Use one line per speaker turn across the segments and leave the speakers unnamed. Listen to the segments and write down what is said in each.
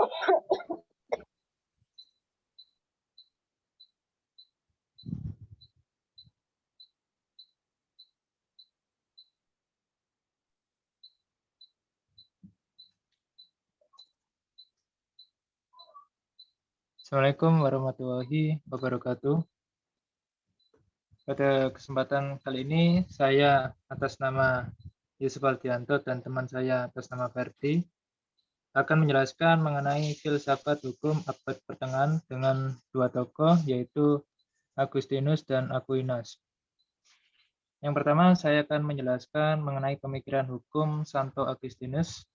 Assalamualaikum warahmatullahi wabarakatuh. Pada kesempatan kali ini, saya atas nama Yusuf Aldianto dan teman saya atas nama Ferdi akan menjelaskan mengenai filsafat hukum abad pertengahan dengan dua tokoh, yaitu Agustinus dan Aquinas. Yang pertama, saya akan menjelaskan mengenai pemikiran hukum Santo Agustinus.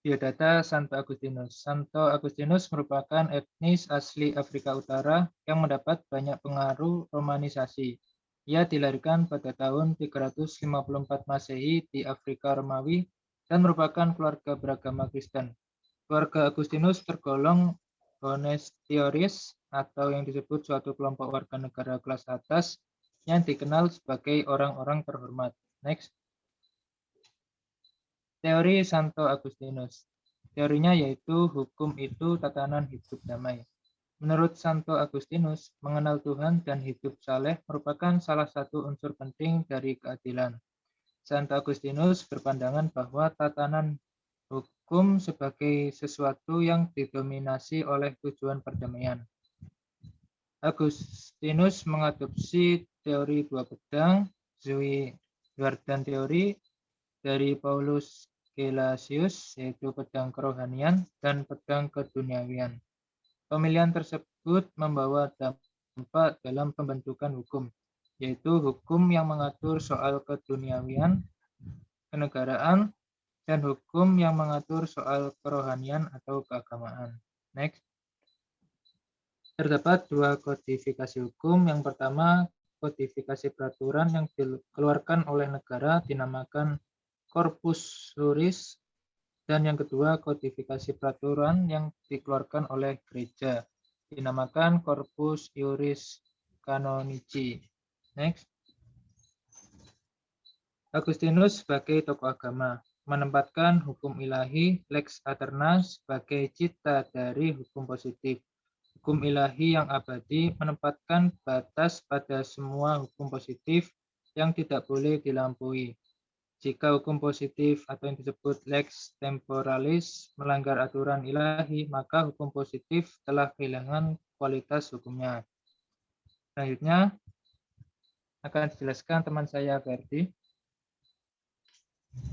Biodata Santo Agustinus. Santo Agustinus merupakan etnis asli Afrika Utara yang mendapat banyak pengaruh Romanisasi. Ia dilahirkan pada tahun 354 Masehi di Afrika Romawi dan merupakan keluarga beragama Kristen. Keluarga Agustinus tergolong honestioris atau yang disebut suatu kelompok warga negara kelas atas yang dikenal sebagai orang-orang terhormat. Next. Teori Santo Agustinus. Teorinya yaitu hukum itu tatanan hidup damai. Menurut Santo Agustinus, mengenal Tuhan dan hidup saleh merupakan salah satu unsur penting dari keadilan. Santo Agustinus berpandangan bahwa tatanan hukum sebagai sesuatu yang didominasi oleh tujuan perdamaian. Agustinus mengadopsi teori dua pedang, Zui Jordan teori, dari Paulus Gelasius, yaitu pedang kerohanian dan pedang keduniawian. Pemilihan tersebut membawa dampak dalam pembentukan hukum, yaitu hukum yang mengatur soal keduniawian, kenegaraan, dan hukum yang mengatur soal kerohanian atau keagamaan. Next. Terdapat dua kodifikasi hukum. Yang pertama, kodifikasi peraturan yang dikeluarkan oleh negara dinamakan Corpus Juris, dan yang kedua kodifikasi peraturan yang dikeluarkan oleh gereja dinamakan Corpus Juris Canonici. Next. Agustinus sebagai tokoh agama menempatkan hukum ilahi lex aeterna sebagai cita dari hukum positif. Hukum ilahi yang abadi menempatkan batas pada semua hukum positif yang tidak boleh dilampaui. Jika hukum positif atau yang disebut lex temporalis melanggar aturan ilahi, maka hukum positif telah kehilangan kualitas hukumnya. Selanjutnya akan dijelaskan teman saya Ferdi.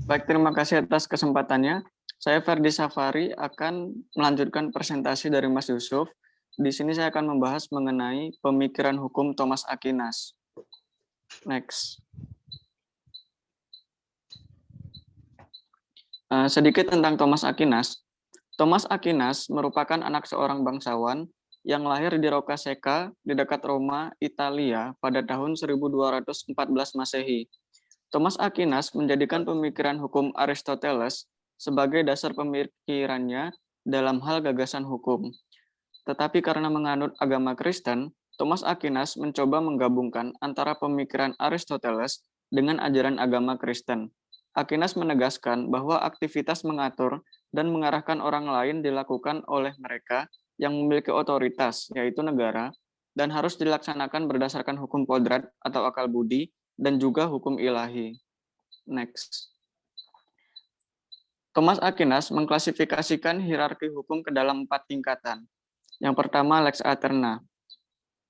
Baik, terima kasih atas kesempatannya. Saya Ferdi Safari akan melanjutkan presentasi dari Mas Yusuf. Di sini saya akan membahas mengenai pemikiran hukum Thomas Aquinas. Next. Sedikit tentang Thomas Aquinas. Thomas Aquinas merupakan anak seorang bangsawan yang lahir di Roccasecca di dekat Roma, Italia pada tahun 1214 Masehi. Thomas Aquinas menjadikan pemikiran hukum Aristoteles sebagai dasar pemikirannya dalam hal gagasan hukum. Tetapi karena menganut agama Kristen, Thomas Aquinas mencoba menggabungkan antara pemikiran Aristoteles dengan ajaran agama Kristen. Aquinas menegaskan bahwa aktivitas mengatur dan mengarahkan orang lain dilakukan oleh mereka yang memiliki otoritas, yaitu negara, dan harus dilaksanakan berdasarkan hukum kodrat atau akal budi, dan juga hukum ilahi. Next. Thomas Aquinas mengklasifikasikan hierarki hukum ke dalam 4 tingkatan. Yang pertama, lex aeterna,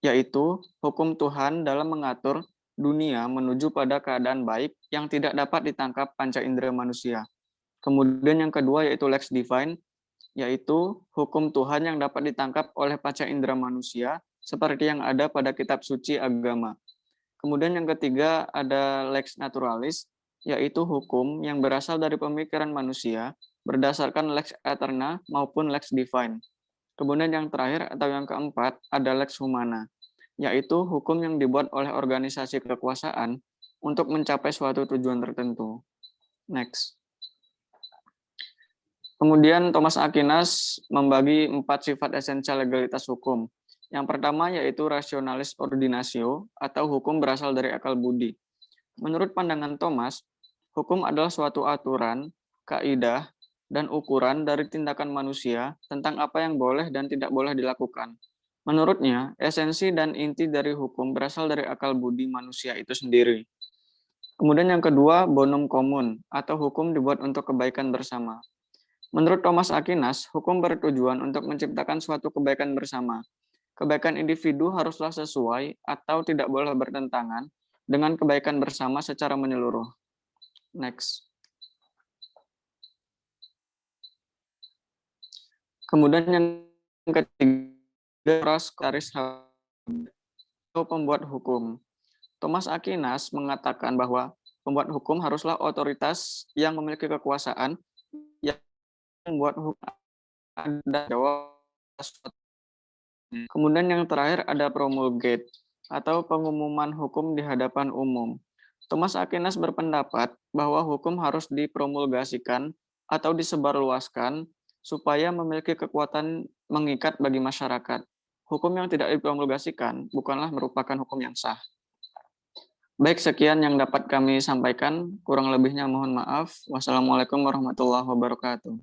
yaitu hukum Tuhan dalam mengatur dunia menuju pada keadaan baik yang tidak dapat ditangkap panca indera manusia. Kemudian yang kedua yaitu lex divine, yaitu hukum Tuhan yang dapat ditangkap oleh panca indera manusia seperti yang ada pada kitab suci agama. Kemudian yang ketiga ada lex naturalis, yaitu hukum yang berasal dari pemikiran manusia berdasarkan lex aeterna maupun lex divine. Kemudian yang terakhir atau yang keempat ada lex humana, yaitu hukum yang dibuat oleh organisasi kekuasaan untuk mencapai suatu tujuan tertentu. Next. Kemudian Thomas Aquinas membagi 4 sifat esensial legalitas hukum. Yang pertama yaitu rationalis ordinatio atau hukum berasal dari akal budi. Menurut pandangan Thomas, Hukum adalah suatu aturan, kaidah, dan ukuran dari tindakan manusia tentang apa yang boleh dan tidak boleh dilakukan. Menurutnya, esensi dan inti dari hukum berasal dari akal budi manusia itu sendiri. Kemudian yang kedua, bonum comum atau hukum dibuat untuk kebaikan bersama. Menurut Thomas Aquinas, hukum bertujuan untuk menciptakan suatu kebaikan bersama. Kebaikan individu haruslah sesuai atau tidak boleh bertentangan dengan kebaikan bersama secara menyeluruh. Next. Kemudian yang ketiga, raskaris atau pembuat hukum. Thomas Aquinas mengatakan bahwa pembuat hukum haruslah otoritas yang memiliki kekuasaan yang membuat hukum ada jawab. Kemudian yang terakhir ada promulgate atau pengumuman hukum di hadapan umum. Thomas Aquinas berpendapat bahwa hukum harus dipromulgasikan atau disebarluaskan supaya memiliki kekuatan mengikat bagi masyarakat. Hukum yang tidak dipromulgasikan bukanlah merupakan hukum yang sah. Baik, sekian yang dapat kami sampaikan. Kurang lebihnya mohon maaf. Wassalamualaikum warahmatullahi wabarakatuh.